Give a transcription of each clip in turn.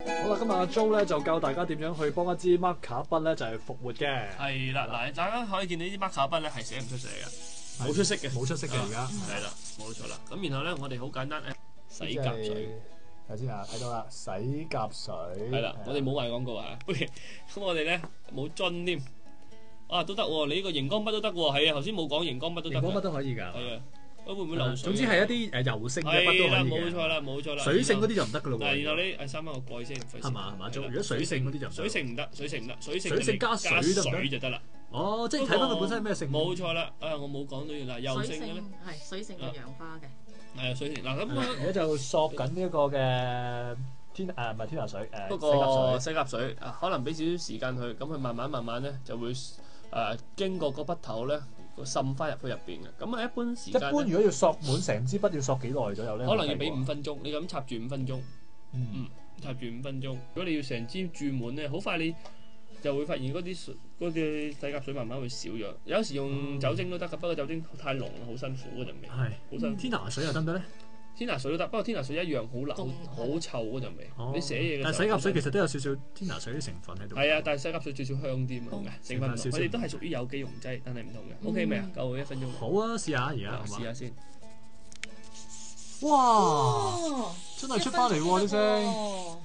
好啦，今日阿 Jo 咧就教大家點樣去幫一支 marker 筆咧就係復活嘅。係啦，嗱，大家可以見到呢啲 marker 筆咧係寫唔出嚟嘅，冇出色嘅，冇出色嘅而家。係啦，冇錯啦。咁然後咧，我哋好簡單洗甲水。睇先啊，睇到啦，洗甲水。係啦，我哋冇賣廣告啊。咁我哋咧冇樽添。啊，都得喎！你呢個熒光筆都得喎。係啊，頭先冇講熒光筆都得。熒光筆都可以㗎。係啊。會唔會漏水？總之係一啲油性嘅筆都可以嘅。冇錯啦，冇錯啦。水性嗰啲就唔得㗎咯喎。然後你閂翻個蓋先，係嘛係嘛，如果水性嗰啲就水性唔得，水性唔得，水性加水就得啦。哦，即係睇翻佢本身係咩性。冇錯啦，我冇講到啦，油性嘅咧係水性嘅氧化嘅。係啊，水性嗱咁而家就索緊呢一個嘅唔係天拿水嗰個洗甲水可能俾少少時間佢，咁佢慢慢咧就會經過個筆頭咧。滲翻入去入邊嘅，咁啊一般時間。一般如果要索滿成支筆，要索幾耐左右咧？可能要俾5分鐘，你咁插住5分鐘。插住5分鐘。如果你要成支注滿咧，好快你就會發現嗰啲洗甲水慢慢會少咗。有時用酒精都得㗎，不過酒精太濃好辛苦嗰陣味。係，好辛苦。天拿水又得唔得咧？天拿水都得，不過天拿水一樣好臭嗰陣味。你寫嘢嘅時候。但係洗甲水其實都有少少天拿水啲成分喺度。係啊，但係洗甲水最少香啲嘛，成分唔同。佢哋都係屬於有機溶劑，但係唔同嘅。OK 未啊？夠1分鐘。好啊，試下而家。試下先。哇！真係出翻嚟喎啲聲。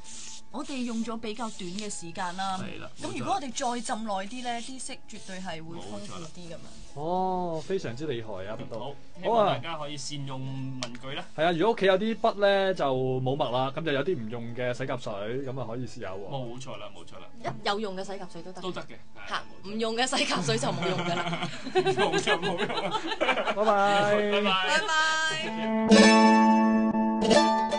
我哋用咗比較短嘅時間啦。係啦。咁如果我哋再浸耐啲咧，啲色絕對係會豐富啲咁樣。哦，非常之厲害啊！好，希望大家可以善用文具啦。係啊，如果屋企有啲筆咧就冇墨啦，咁就有啲唔用嘅洗甲水，咁啊可以試下喎。冇錯啦，冇錯啦。一有用嘅洗甲水都得。都得嘅。嚇，唔用嘅洗甲水就冇用㗎啦。冇就冇用啦。拜拜。拜拜。拜拜。